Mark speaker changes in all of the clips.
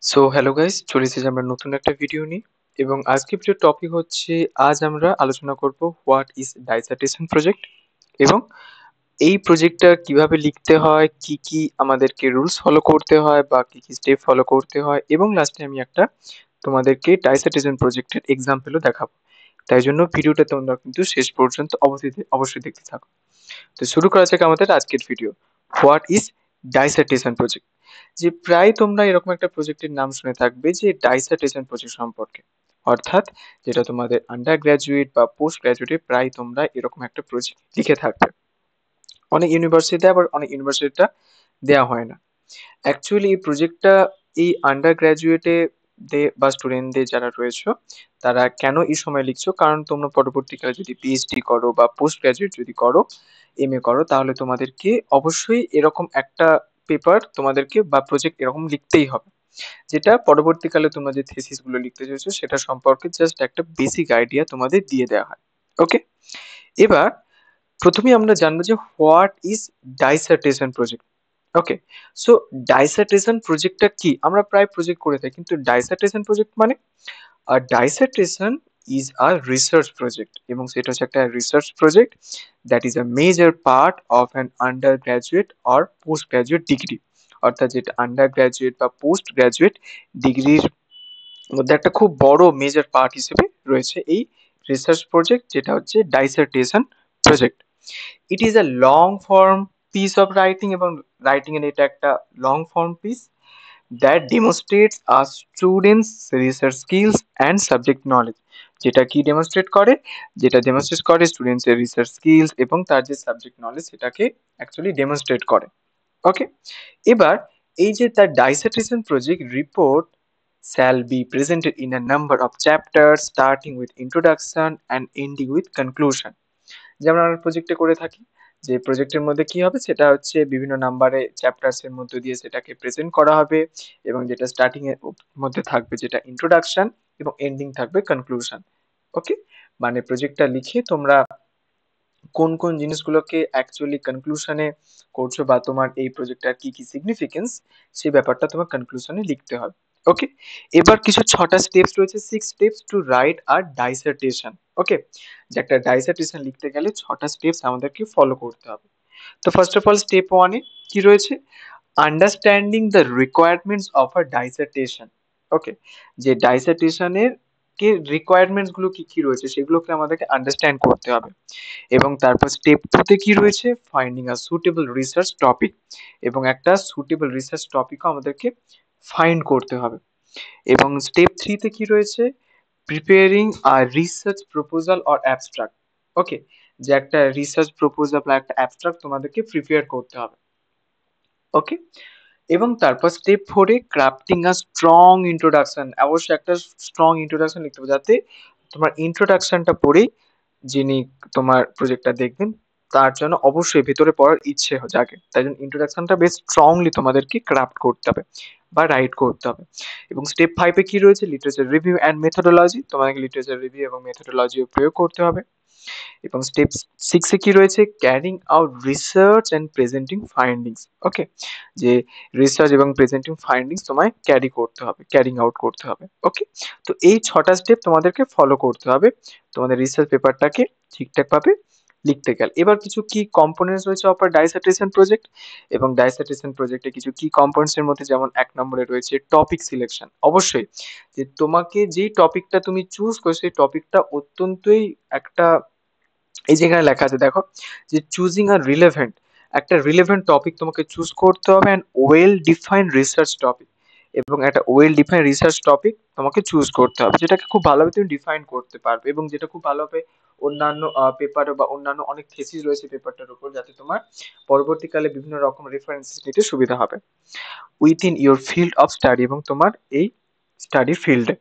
Speaker 1: So hello guys, চলে এসেছি আমরা নতুন একটা ভিডিও নিয়ে। এবং আজকে ভিডিওর টপিক হচ্ছে, আজ আমরা আলোচনা করব হোয়াট ইজ ডাইসার্টেশন প্রজেক্ট, এবং এই প্রজেক্টটা কিভাবে লিখতে হয়, কি কি আমাদেরকে রুলস ফলো করতে হয় বা কি কি স্টেপ ফলো করতে হয়, এবং লাস্টে আমি একটা তোমাদেরকে ডাইসার্টেশন প্রজেক্টের এক্সাম্পলও দেখাবো। তাই জন্য ভিডিওটা তোমরা কিন্তু শেষ পর্যন্ত অবশ্যই দেখতে থাকো। তো শুরু করা যাক আমাদের আজকের video. What is dissertation project? যে প্রায় তোমরা এরকম একটা প্রজেক্টের নাম শুনে থাকবে, যে ডাইসার্টেশন প্রজেক্ট সম্পর্কে। অর্থাৎ যেটা তোমাদের আন্ডার গ্রাজুয়েট বা পোস্ট গ্রাজুয়েটে প্রায় তোমরা এরকম একটা প্রজেক্ট লিখে থাকবে। অনেক ইউনিভার্সিটিতে, আবার অনেক ইউনিভার্সিটিটা দেওয়া হয় না। অ্যাকচুয়ালি এই প্রজেক্টটা এই আন্ডার গ্রাজুয়েটে বা স্টুডেন্টদের যারা রয়েছে, তারা কেন এই সময় লিখছো, কারণ তোমরা পরবর্তীকালে যদি পিএইচডি করো বা পোস্ট গ্রাজুয়েট যদি করো, এমএ করো, তাহলে তোমাদেরকে অবশ্যই এরকম একটা পেপার তোমাদেরকে বা প্রজেক্ট এরকম লিখতেই হবে, যেটা পরবর্তীকালে তোমরা যে থিসিস গুলো লিখতে চাইছো সেটা সম্পর্কে জাস্ট একটা বেসিক আইডিয়া তোমাদের দিয়ে দেওয়া হয়। ওকে, এবার প্রথমেই আমরা জানবো যে what is dissertation project. Okay, so dissertation প্রজেক্টটা কি? আমরা প্রায় প্রজেক্ট করে থাকি, কিন্তু ডাইসার্টেশন প্রজেক্ট মানে, আর ডাইসার্টেশন ইজ আ রিসার্চ প্রজেক্ট, এবং সেটা হচ্ছে একটা research project that is a major part of an under graduate or post graduate degree. অর্থাৎ যেটা আন্ডার গ্রাজুয়েট বা পোস্ট গ্রাজুয়েট ডিগ্রির মধ্যে একটা খুব বড় মেজর পার্ট হিসেবে রয়েছে এই রিসার্চ প্রজেক্ট, যেটা হচ্ছে dissertation project. It is a long form piece of writing, এবং রাইটিং এর এটা একটা long form piece that demonstrates a student's research skills and subject knowledge. যেটা কি ডেমনস্ট্রেট করে? যেটা ডেমনস্ট্রেট করে স্টুডেন্টস এর রিসার্চ স্কিলস এবং তার যে সাবজেক্ট নলেজ সেটাকে অ্যাকচুয়ালি ডেমনস্ট্রেট করে। ওকে, এবার এই যে তার dissertation project report shall be presented in a number of chapters starting with introduction and ending with conclusion। যেমন আমরা প্রজেক্টে করে থাকি, যে প্রজেক্টের মধ্যে কি হবে সেটা হচ্ছে বিভিন্ন নাম্বারে চ্যাপ্টার্স এর মধ্যে দিয়ে সেটাকে প্রেজেন্ট করা হবে, এবং যেটা স্টার্টিং এর মধ্যে থাকবে যেটা ইন্ট্রোডাকশন, এবং এন্ডিং থাকবে কনক্লুশন। ওকে, মানে প্রজেক্টটা লিখে তোমরা কোন কোন জিনিসগুলোকে অ্যাকচুয়ালি কনক্লুশনে করছো, বা তোমার এই প্রজেক্টটার কি কি সিগনিফিকেন্স, সেই ব্যাপারটা তোমার কনক্লুশনে লিখতে হবে। ওকে, এবার কিছু 6টা স্টেপস রয়েছে, 6 steps to right R ডাইসার্টেশন। Okay, যে একটা ডাইসার্টেশন লিখতে গেলে 6টা স্টেপস আমাদেরকে ফলো করতে হবে। তো ফার্স্ট অফ অল স্টেপ 1 এ কি রয়েছে? Understanding the requirements of a dissertation. Okay, যে ডাইসার্টেশনের কে রিকোয়ারমেন্টস গুলো কি কি রয়েছে সেগুলোকে আমাদেরকে আন্ডারস্ট্যান্ড করতে হবে। এবং তারপর স্টেপ 2 তে কি রয়েছে? ফাইন্ডিং আ সুটেবল রিসার্চ টপিক, এবং একটা সুটেবল রিসার্চ টপিকও আমাদেরকে ফাইন্ড করতে হবে। এবং স্টেপ 3 তে কি রয়েছে? Preparing a research proposal or abstract. Okay, যে একটা রিসার্চ প্রপোজাল বা একটা অ্যাবস্ট্রাক্ট তোমাদেরকে প্রিপেয়ার করতে হবে। ওকে, এবং তারপর স্টেপ 4 এ ক্রাফটিং আ স্ট্রং ইন্ট্রোডাকশন। অবশ্যই একটা স্ট্রং ইন্ট্রোডাকশন লিখতে হবে, যাতে তোমার ইন্ট্রোডাকশনটা পড়েই যিনি তোমার প্রজেক্টটা দেখবেন তার জন্য অবশ্যই ভেতরে পড়ার ইচ্ছে জাগে। তাই জন্য ইন্ট্রোডাকশনটা বেশ স্ট্রংলি তোমাদেরকে ক্রাফট করতে হবে বা রাইট করতে হবে। এবং স্টেপ 5 এ কি রয়েছে? Literature review and methodology. তোমাদেরকে লিটারেচার রিভিউ এবং মেথোডোলজিও প্রয়োগ করতে হবে। এবং স্টেপ 6 এ কি রয়েছে? Carrying out research and presenting findings. Okay, যে রিসার্চ এবং প্রেজেন্টিং ফাইন্ডিংস তোমায় ক্যারিং আউট করতে হবে। ওকে, তো এই 6টা স্টেপ তোমাদেরকে ফলো করতে হবে তোমাদের রিসার্চ পেপারটাকে ঠিকঠাক ভাবে লিখতে গেলে। এবার কিছু কি কম্পোনেন্টস রয়েছে অফ ডাইসার্টেশন প্রজেক্ট, এবং ডাইসার্টেশন প্রজেক্টে কিছু কি কম্পোনেন্টস এর মধ্যে যেমন 1 নম্বরে রয়েছে টপিক সিলেকশন। অবশ্যই যে তোমাকে যেই টপিকটা তুমি চুজ করছো সেই টপিকটা অত্যন্তই একটা, এই যেখানে লেখা আছে দেখো, যে চুজিং আ রিলেভেন্ট, একটা রিলেভেন্ট টপিক তোমাকে চুজ করতে হবে, and well defined research topic, এবং একটা ওয়েল ডিফাইন্ড রিসার্চ টপিক তোমাকে চুজ করতে হবে, যেটাকে খুব ভালোভাবে তুমি ডিফাইন করতে পারবে, এবং যেটা খুব ভালোভাবে অন্যান্য পেপারে বা অন্যান্য অনেক থিসিস রয়েছে পেপারটার উপর, যাতে তোমার পরবর্তীকালে বিভিন্ন রকম রেফারেন্স নিতে সুবিধা হবে within your field of study, এবং তোমার এই স্টাডি ফিল্ডে।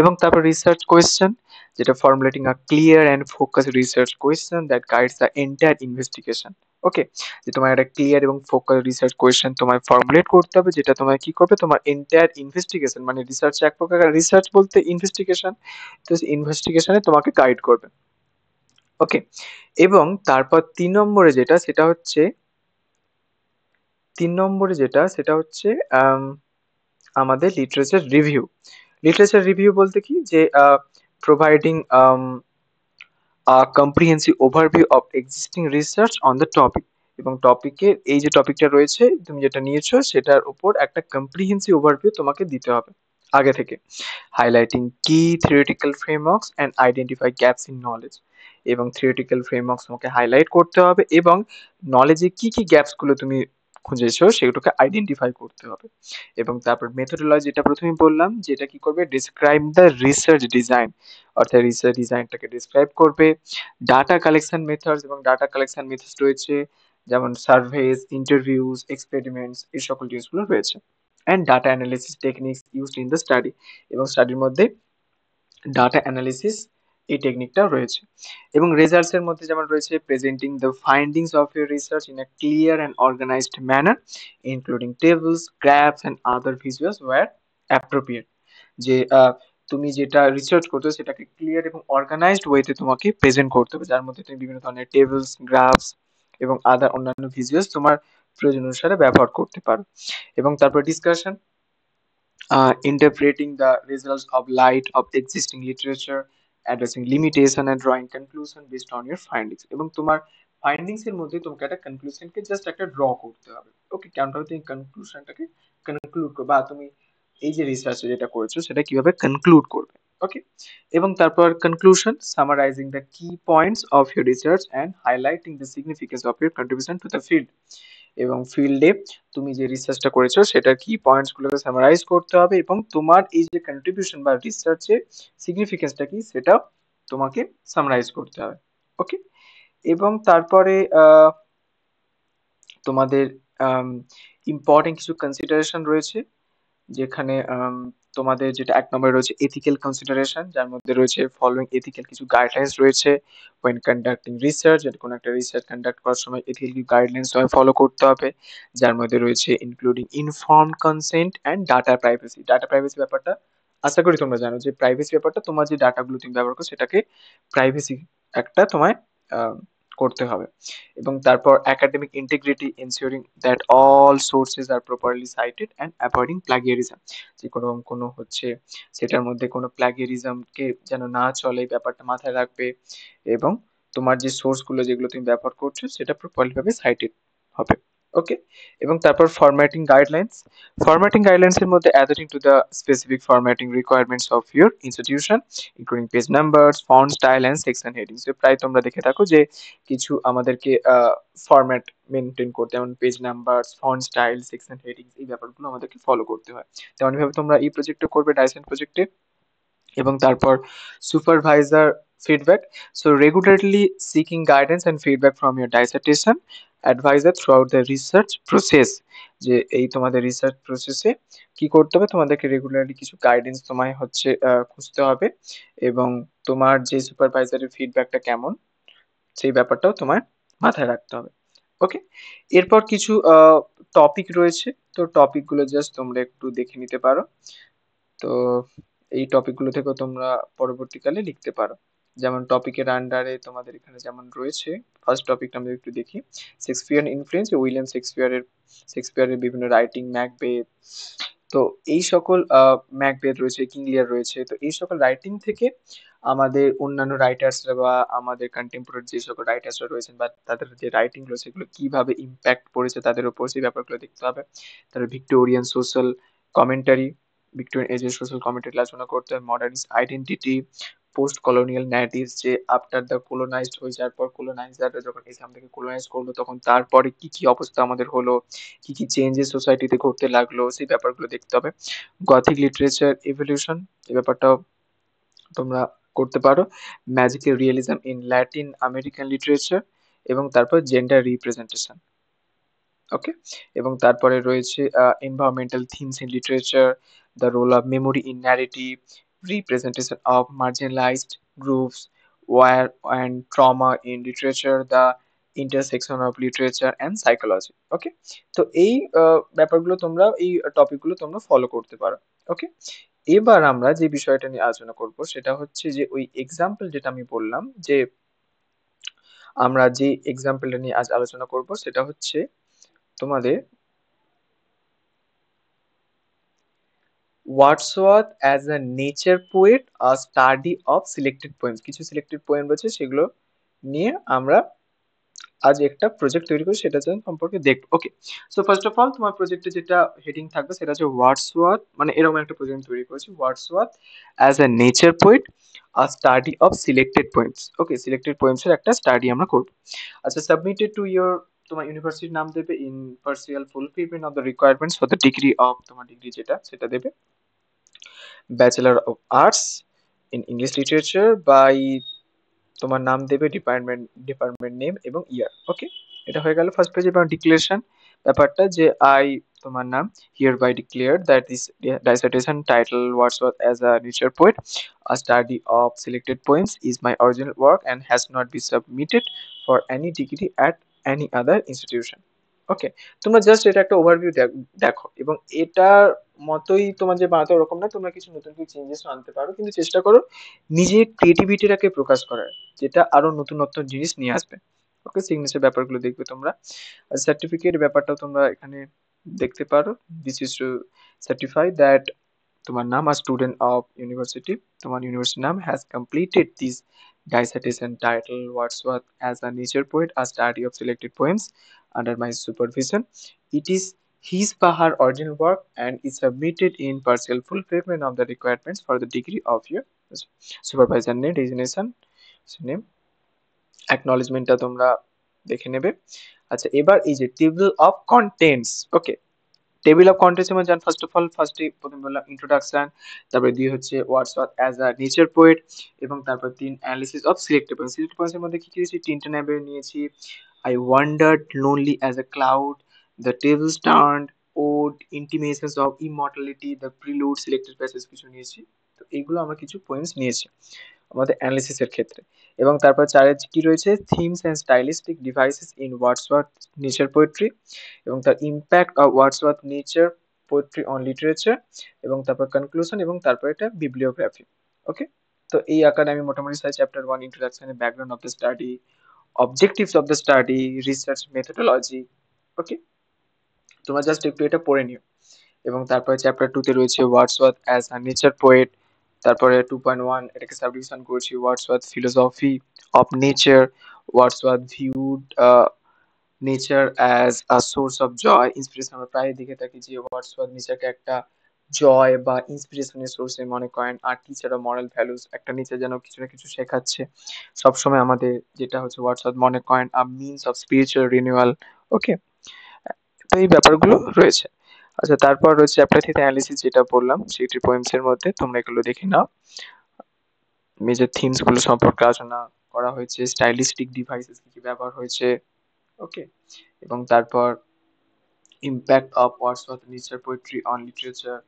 Speaker 1: এবং তারপর রিসার্চ কোয়েশ্চেন, যেটা formulating a clear and focus research question that guides the entire investigation. Okay, যে তোমার একটা ক্লিয়ার এবং ফোকাস রিসার্চ কোয়েশ্চেন তোমায় ফর্মুলেট করতে হবে, যেটা তোমায় কি করবে, তোমার এন্টায়ার ইনভেস্টিগেশন, মানে রিসার্চ এক প্রকার রিসার্চ বলতে ইনভেস্টিগেশন, তো ইনভেস্টিগেশনে তোমাকে গাইড করবে। ওকে, এবং তারপর 3 নম্বরে যেটা সেটা হচ্ছে আমাদের লিটারেচার রিভিউ। লিটারেচার রিভিউ বলতে কি যে providing comprehensive overview of existing research on the topic, এবং টপিকের এই যে টপিকটা রয়েছে তুমি যেটা নিয়েছো সেটার উপর একটা কম্প্রিহেন্সিভ ওভারভিউ তোমাকে দিতে হবে আগে থেকে, হাইলাইটিং কি theoretical frameworks and identify gaps in knowledge, এবং থিওরিটিক্যাল ফ্রেমওয়ার্কস তোমাকে হাইলাইট করতে হবে এবং নলেজে কি কি গ্যাপস গুলো তুমি খুঁজেছো সেগুলোকে আইডেন্টিফাই করতে হবে। এবং তারপর মেথোডোলজি, যেটা প্রথমেই বললাম, যেটা কি করবে, ডিসক্রাইব দ্য রিসার্চ ডিজাইন, অর্থাৎ রিসার্চ ডিজাইনটাকে ডিসক্রাইব করবে। ডাটা কালেকশন মেথডস, এবং ডাটা কালেকশন মেথডস রয়েছে যেমন সার্ভেস, ইন্টারভিউজ, এক্সপেরিমেন্টস, এই সকল জিনিসগুলো রয়েছে। And data analysis techniques used in the study, এবং স্টাডির মধ্যে ডাটা অ্যানালিসিস এই টেকনিকটাও রয়েছে। এবং রেজাল্টস এর মধ্যে যেমন রয়েছে presenting the findings of your research in a clear and organised manner including tables, graphs and other visuals where appropriate, যে তুমি যেটা রিসার্চ করছো সেটাকে ক্লিয়ার এবং অর্গানাইজড ওয়েতে তোমাকে প্রেজেন্ট করতে হবে, যার মধ্যে তুমি বিভিন্ন ধরনের টেবলস, গ্রাফস এবং আদার অন্যান্য ভিজুয়ালস তোমার প্রয়োজন অনুসারে ব্যবহার করতে পারো। এবং তারপর discussion, interpreting the results of light of existing literature, addressing limitation and drawing conclusion based on your findings, এবং তোমার ফাইন্ডিংস এর মধ্যে তোমাকে একটা কনক্লুশনকে জাস্ট একটা ড্র করতে হবে। ওকে, কেমন ভাবে তুমি কনক্লুশনটাকে কনক্লুড করবে, বা তুমি এই যে রিসার্চ যেটা করেছো সেটা কিভাবে কনক্লুড করবে। ওকে, এবং তারপর কনক্লুশন, সামারাইজিং দ্য কি points of your research and highlighting the significance of your contribution to the field, এবং ফিল্ডে তুমি যে রিসার্চটা করেছো সেটার কি পয়েন্টস গুলোকে সামারাইজ করতে হবে, এবং তোমার এই যে কন্ট্রিবিউশন বা রিসার্চের সিগনিফিকেন্সটা কি সেটা তোমাকে সামারাইজ করতে হবে। ওকে, এবং তারপরে তোমাদের ইম্পর্টেন্ট কিছু কনসিডারেশন রয়েছে, যেখানে তোমাদের যেটা এক নম্বরে রয়েছে এথিক্যাল কনসিডারেশন, যার মধ্যে রয়েছে ফলোইং এথিক্যাল কিছু গাইডলাইন্স রয়েছে when conducting research, যেটা কোনো একটা রিসার্চ কন্ডাক্ট করার সময় এথিক্যাল কি গাইডলাইন্স তোমায় ফলো করতে হবে, যার মধ্যে রয়েছে including informed consent and data privacy. Data privacy ব্যাপারটা আশা করি তোমরা জানো, যে প্রাইভেসি ব্যাপারটা তোমার যে ডাটাগুলো তুমি ব্যবহার করো সেটাকে প্রাইভেসি একটা তোমায় আহ, করতে হবে। এবং তারপর academic integrity, ensuring that all sources are properly cited and avoiding plagiarism, যে কোনো হচ্ছে সেটার মধ্যে কোনো প্লাগিয়ারিজমকে যেন না চলে, ব্যাপারটা মাথায় রাখবে। এবং তোমার যে সোর্স গুলো যেগুলো তুমি ব্যবহার করছো সেটা প্রপারলি ভাবে সাইটেড হবে। ওকে, এবং তারপর ফরম্যাটিং গাইডলাইন্স, ফরম্যাটিং গাইডলাইন্স এর মধ্যে adhering to the specific formatting requirements of your institution including page numbers, font style and section headings. প্রায় তোমরা দেখে থাকো যে কিছু আমাদেরকে ফরম্যাট মেনটেন করতে, যেমন page number, font style, section headings, এই ব্যাপারগুলো আমাদেরকে ফলো করতে হয়। তেমনই ভাবে তোমরা এই প্রজেক্টটা করবে, ডাইসেন্ট প্রজেক্টে। এবং তারপর supervisor feedback, so regularly seeking guidance and feedback from your dissertation advisor throughout the research process, যে এই তোমাদের রিসার্চ প্রসেসে কি করতে হবে, তোমাদেরকে রেগুলারলি কিছু গাইডেন্স তোমায় হচ্ছে খুঁজতে হবে, এবং তোমার যে সুপারভাইজারের ফিডব্যাকটা কেমন সেই ব্যাপারটাও তোমার মাথায় রাখতে হবে। ওকে, এরপর কিছু টপিক রয়েছে, তো টপিকগুলো জাস্ট তোমরা একটু দেখে নিতে পারো। তো এই টপিকগুলো থেকেও তোমরা পরবর্তীকালে লিখতে পারো। যেমন টপিকের আন্ডারে তোমাদের এখানে যেমন রয়েছে, ফার্স্ট টপিকটা আমরা একটু দেখি, শেক্সপিয়ার ইনফ্লুয়েন্স, উইলিয়াম শেক্সপিয়ারের বিভিন্ন রাইটিং, ম্যাকবেথ, তো এই সকল ম্যাকবেথ রয়েছে, কিং লিয়ার রয়েছে, তো এই সকল রাইটিং থেকে আমাদের অন্যান্য রাইটার্সরা বা আমাদের কন্টেম্পোরারি যে সকল রাইটার্সরা রয়েছেন বা তাদের যে রাইটিং রয়েছে সেগুলো কিভাবে ইম্প্যাক্ট পড়েছে তাদের উপর, সেই ব্যাপারগুলো দেখতে হবে। তারপর ভিক্টোরিয়ান সোশ্যাল কমেন্টারি, ভিক্টোরিয়ান এজের সোশ্যাল কমেন্টারি আলোচনা করতে হবে। Modernist identity, post colonial narratives, যে আফটার দ্য কোলোনাইজড হয়ে যাওয়ার পর, কোলোনাইজাররা যখন এখান থেকে কোলোনাইজ করলো তখন তারপরে কি কি অবস্থা আমাদের হলো, কি কি চেঞ্জেস সোসাইটিতে ঘটতে লাগলো, সেই ব্যাপারগুলো দেখতে হবে। গথিক লিটারেচার ইভলিউশন, এই ব্যাপারটাও তোমরা করতে পারো। Magical realism in Latin American literature, এবং তারপর জেন্ডার রিপ্রেজেন্টেশন। ওকে, এবং তারপরে রয়েছে environmental themes in literature, the role of memory in narrative, representation of marginalized groups, war and trauma in literature, the intersection of literature and psychology. Okay, তো এই ব্যাপারগুলো তোমরা, এই টপিকগুলো তোমরা ফলো করতে পারো। ওকে, এবার আমরা যে বিষয়টা নিয়ে আলোচনা করব সেটা হচ্ছে যে ওই এক্সাম্পল যেটা আমি বললাম, যে আমরা যে এক্সাম্পলটা নিয়ে আজ আলোচনা করব সেটা হচ্ছে তোমাদের Wordsworth as a nature poet, a study of selected poems. কিছু সিলেক্টেড পোয়েম রয়েছে, সেগুলো নিয়ে আমরা আজ একটা প্রজেক্ট তৈরি করি, সেটা সম্পর্কে দেখবো। ওকে, সো ফার্স্ট অফ অল তোমার প্রজেক্টে যেটা হেডিং থাকবে সেটা হচ্ছে ওয়ার্ডসওয়ার্থ, মানে এরকম একটা প্রজেক্ট তৈরি করেছি, Wordsworth as a nature poet, a study of selected poems. Okay, selected poems এর একটা স্টাডি আমরা করব। আচ্ছা, সাবমিটেড টু ইয়োর, তোমার ইউনিভার্সিটির নাম দেবে, in partial fulfilment of the requirements for the degree of, তোমার ডিগ্রি যেটা সেটা দেবে bachelor of arts in English literature by, তোমার নাম দেবে, ডিপার্টমেন্ট নেম এবং ইয়ার। ওকে, এটা হয়ে গেল ফার্স্ট পেজে। এবং ডিক্লারেশন ব্যাপারটা যে আই, তোমার নাম, hereby declare that this dissertation title Wordsworth as a nature poet, a study of selected poems, is my original work and has not been submitted for any degree at any other institution. ওকে, তোমরা just এটা একটা overview দেখো, এবং এটার মতোই তোমার যে বানাতে ওরকম না, তোমরা কিছু নতুন কিছু চেঞ্জেস আনতে পারো, কিন্তু চেষ্টা করো নিজের ক্রিয়েটিভিটিটাকে প্রকাশ করার, যেটা আরো নতুন নতুন জিনিস নিয়ে আসবে। ওকে, সিগনেচার ব্যাপারগুলো দেখবে তোমরা। আর সার্টিফিকেট ব্যাপারটা তোমরা এখানে দেখতে পারো, this is to certify that তোমার নাম আর স্টুডেন্ট অফ ইউনিভার্সিটি, তোমার ইউনিভার্সিটি নাম has completed this dissertation title Wordsworth as a nature poet, a study of selected poems under my supervision. It is his বা her original work and is submitted in partial fulfillment of the requirements for the degree of your supervisor name, designation, name, অ্যাকনলেজমেন্টটা তোমরা দেখে নেবে। আচ্ছা, এবার এই যে table of contents. Okay, table of contents এর যেমন ফার্স্ট অফ অল ফার্স্টে প্রথমে বললাম ইন্ট্রোডাকশন, তারপরে দুই হচ্ছে Wordsworth as a nature poet, এবং তারপর তিন analysis of selected poems. Selected poems এর মধ্যে কি কি দিয়েছি, তিনটে নেবে নিয়েছি, I wandered, lonely as a cloud, the tables turned, ode, intimations of immortality, the prelude, selected passage কিছু নিয়েছি। তো এইগুলো আমরা কিছু পোয়েমস নিয়েছি আমাদের অ্যানালিসিসের ক্ষেত্রে। এবং তারপর চারে কি রয়েছে, themes and stylistic devices in Wordsworth nature poetry, এবং তার impact of Wordsworth nature poetry on literature, এবং তারপর কনক্লুশন, এবং তারপর এটা বিবলিওগ্রাফি। ওকে, তো এই আকারে আমি মোটামুটি সাই chapter 1 introduction, background of the study, objectives of the study, research methodology. Okay, তোমরা জাস্ট একটু এটা পড়ে নিও। এবং তারপরে চ্যাপ্টার 2 তে রয়েছে Wordsworth as a nature poet, তারপরে 2.1 এটাকে সাবডিভিশন করেছি, Wordsworth philosophy of nature, Wordsworth viewed nature as a source of joy, inspiration. আমরা প্রায় দেখে থাকি যে ওয়ার্ডসওয়ার্থ নেচারকে একটা জয় বা ইন্সপিরেশনের সোর্সে মনে করেন, আর টিচার অফ মরাল ভ্যালুস, একটা নেচার যেন কিছু না কিছু শেখাচ্ছে সবসময় আমাদের, যেটা হচ্ছে ওয়ার্ডসওয়ার্থ মনে করেন a means of spiritual renewal. Okay, তো এই ব্যাপারগুলো রয়েছে। আচ্ছা, তারপর রয়েছে চ্যাপ্টার 3 অ্যানালিসিস, যেটা বললাম সেটি পোয়েমস এর মধ্যে, তোমরা এগুলো দেখে নাও। মেজর থিমস গুলো সম্পর্কে আলোচনা করা হয়েছে, স্টাইলিস্টিক ডিভাইসেস কি কি ব্যবহার হয়েছে। ওকে, এবং তারপর impact of Wordsworth nature poetry on literature,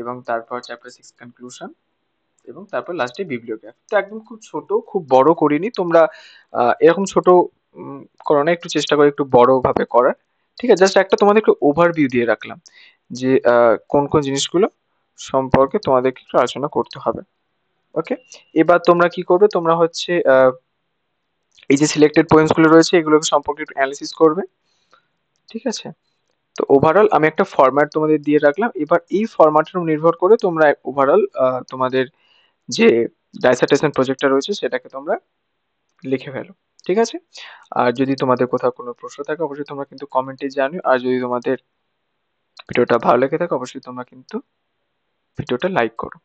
Speaker 1: এবং তারপর চ্যাপ্টার 6 কনক্লুশন, এবং তারপর লাস্টে বিবলিওগ্রাফি। তো একদম খুব ছোট, খুব বড় করিনি তোমরা, এরকম ছোট করো না, একটু চেষ্টা করে একটু বড় ভাবে করার। ঠিক আছে, জাস্ট একটা তোমাদের একটু ওভারভিউ দিয়ে রাখলাম যে কোন কোন জিনিসগুলো সম্পর্কে তোমাদেরকে একটু আলোচনা করতে হবে। ওকে, এবার তোমরা কি করবে, তোমরা হচ্ছে এই যে সিলেক্টেড পোয়েমস গুলো রয়েছে এগুলোকে সম্পর্কে একটু অ্যানালিসিস করবে। ঠিক আছে, তো ওভারঅল আমি একটা ফরম্যাট তোমাদের দিয়ে রাখলাম, এবার এই ফরম্যাটের উপর নির্ভর করে তোমরা ওভারঅল তোমাদের যে ডাইসার্টেশন প্রজেক্টটা রয়েছে সেটাকে তোমরা লিখে ফেলো। ঠিক আছে, আর যদি তোমাদের কোথাও কোনো প্রশ্ন থাকে অবশ্যই তোমরা কিন্তু কমেন্টে জানিও, আর যদি তোমাদের ভিডিওটা ভালো লেগে থাকে অবশ্যই তোমরা কিন্তু ভিডিওটা লাইক করো।